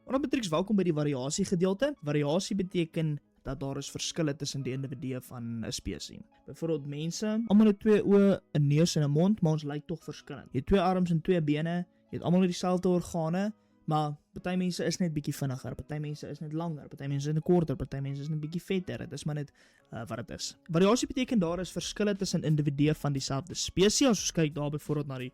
Maar Matrix, welkom by die variasie gedeelte. Variasie beteken dat daar is verskille tussen die individue van 'n spesies. Byvoorbeeld mense, almal het 2 oë, 'n neus en 'n mond, maar ons lyk tog verskillend. Jy het 2 arms en 2 bene, jy het almal dieselfde organe, maar party mense is net bietjie vinniger, party mense is net langer, party mense is net korter, party mense is net bietjie vetter. Dit is maar net wat dit is. Variasie beteken daar is verskille tussen individue van dieselfde spesies. As ons kyk daar byvoorbeeld na die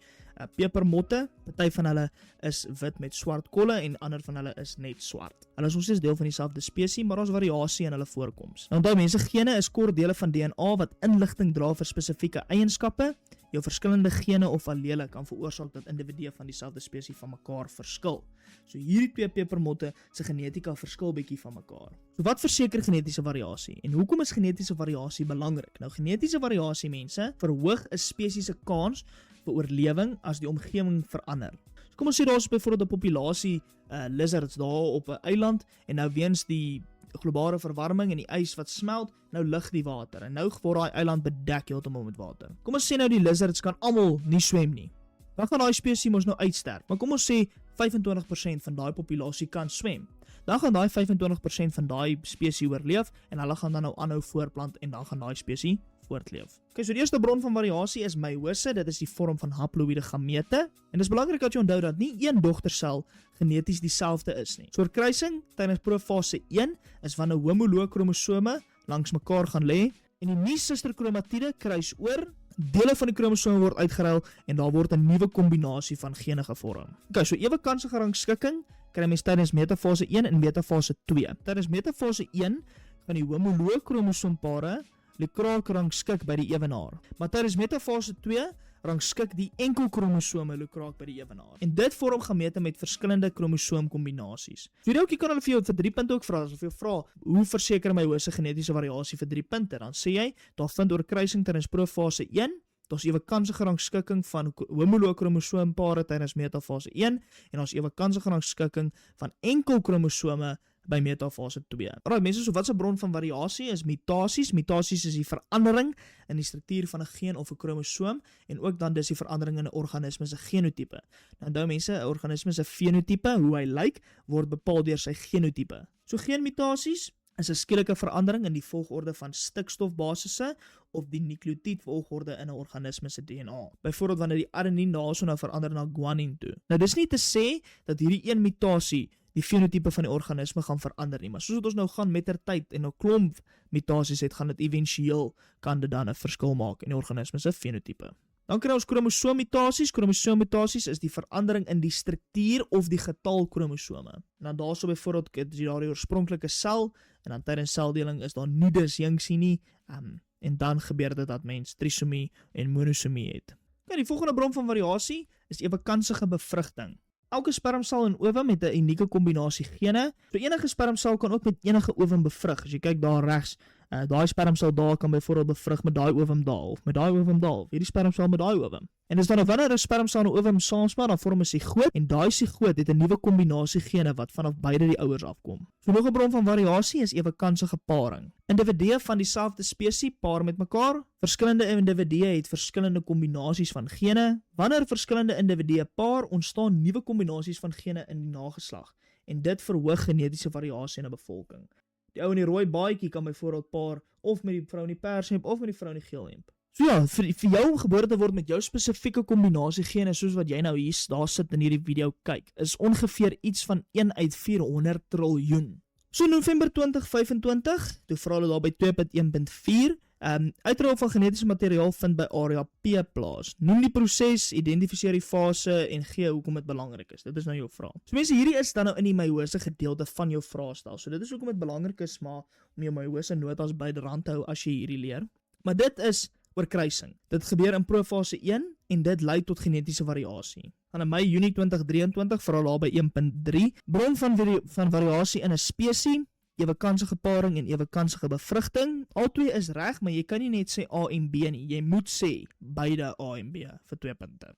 pepermotte, party van hulle is wit met swart kolle en ander van hulle is net swart. Hulle is nog steeds deel van dieselfde spesies, maar daar's variasie in hulle voorkoms. Nou onthou mense, gene is kort dele van DNA wat inligting dra vir spesifieke eienskappe. Jou verskillende gene of allele kan veroorsaak dat individue van dieselfde spesies van mekaar verskil. So hierdie 2 pepermotte se genetika verskil bietjie van mekaar. So wat verseker genetiese variasie? En hoekom is genetiese variasie belangrik? Nou genetiese variasie mense verhoog 'n spesies se kans vir oorlewing as die omgewing verander. So kom ons sê daar is byvoorbeeld 'n populasie lizards daar op 'n eiland en nou weens die globale verwarming en die ys wat smelt, nou lig die water en nou word daai eiland bedek heeltemal met water. Kom ons sê nou die lizards kan almal nie swem nie. Dan gaan daai spesies mos nou uitsterf. Maar kom ons sê 25% van daai populasie kan swem. Dan gaan daai 25% van daai spesies oorleef en hulle gaan dan nou aanhou voortplant en dan gaan daai spesies voortleef. Okay, so die eerste bron van variasie is meiose. Dit is die vorm van haploïde gamete. En dit is belangrik dat jy onthou dat nie een dogtersel geneties dieselfde is nie. So kruising tydens profase 1 is wanneer homoloë kromosome langs mekaar gaan lê en die nie-susterkromatiede kruis oor. Dele van die kromosome word uitgeruil en daar word 'n nuwe kombinasie van gene gevorm. Okay, so ewe kanse gerangskikking kry mens tydens metafase 1 en metafase 2. Tydens metafase 1 gaan die homoloë kromosoompare lukraak rangskik by die ewenaar. Maar tydens metafase 2 rangskik die enkel kromosome lukraak by die ewenaar. En dit vorm gamete met verskillende kromosoomkombinasies. So hierdie ouetjie kan hulle vir jou vir 3 punte ook vra. As hulle vir jou vra, hoe verseker meiose genetiese variasie vir 3 punte? Dan sê jy, daar vind oorkruising tydens profase 1. Daar's ewe kansige rangskikking van homoloë kromosoompare tydens metafase 1 en daar's ewe kansige rangskikking van enkel kromosome by metafase 2. Alraai mense, so wat 'n bron van variasie is mutasies. Mutasies is die verandering in die struktuur van 'n geen of 'n kromosoom en ook dan dis die verandering in 'n organisme se genotipe. Nou onthou mense, 'n organisme se fenotipe, hoe hy lyk, word bepaal deur sy genotipe. So geenmutasies is 'n skielike verandering in die volgorde van stikstofbasisse of die nukleotied volgorde in 'n organisme se DNA. Byvoorbeeld wanneer die adenien daarso nou verander na guanine toe. Nou dis nie te sê dat hierdie een mutasie die fenotipe van die organisme gaan verander nie, maar soos wat ons nou gaan met ter tyd en 'n klomp mutasies het, gaan dit éventueel kan dit dan 'n verskil maak in die organisme se fenotipe. Dan kry ons kromosoommutasies. Kromosoommutasies is die verandering in die struktuur of die getal kromosome. En dan daarso byvoorbeeld is daar die oorspronklike sel en dan tydens seldeling is daar nudus junctie nie en dan gebeur dit dat mens trisomie en monosomie het. Ja, die volgende bron van variasie is ewekansige bevrugting. Elke spermsel en ovum het 'n unieke kombinasie gene. So enige spermsel kan ook met enige ovum bevrug. As jy kyk daar regs, daai spermsel daar kan byvoorbeeld bevrug met daai ovum daar of met daai ovum daar of hierdie spermsel met daai ovum. En dis dan of wanneer 'n spermsel en 'n ovum saamspan, dan vorm 'n sigoot en daai sigoot het 'n nuwe kombinasie gene wat vanaf beide die ouers afkom. So nog 'n bron van variasie is ewekansige paring. Individue van dieselfde spesies paar met mekaar. Verskillende individue het verskillende kombinasies van gene. Wanneer verskillende individue paar, ontstaan nuwe kombinasies van gene in die nageslag en dit verhoog genetiese variasie in 'n bevolking. Die ou in die rooi baadjie kan byvoorbeeld paar of met die vrou in die pershemp of met die vrou in die geelhemp. So ja, vir jou om gebore te word met jou spesifieke kombinasie gene soos wat jy nou hier daar sit in hierdie video kyk, is ongeveer iets van 1 uit 400 triljoen. So November 2025, toe vra hulle daar by 2.1.4, uitrol van genetiese materiaal vind by area P plaas. Noem die proses, identifiseer die fase en gee hoekom dit belangrik is. Dit is nou jou vraag. So mense, hierdie is dan nou in die meiose gedeelte van jou vraestel. So dit is hoekom dit belangrik is maar om jou meiose notas byderhand te hou as jy hierdie leer. Maar dit is oorkruising. Dit gebeur in profase 1 en dit lei tot genetiese variasie. Dan in Mei-Junie 2023 vra daar by 1.3 bron van variasie in 'n spesies, ewekansige paring en ewekansige bevrugting. Albei is reg, maar jy kan nie net sê A en B nie. Jy moet sê beide A en B vir 2 punte.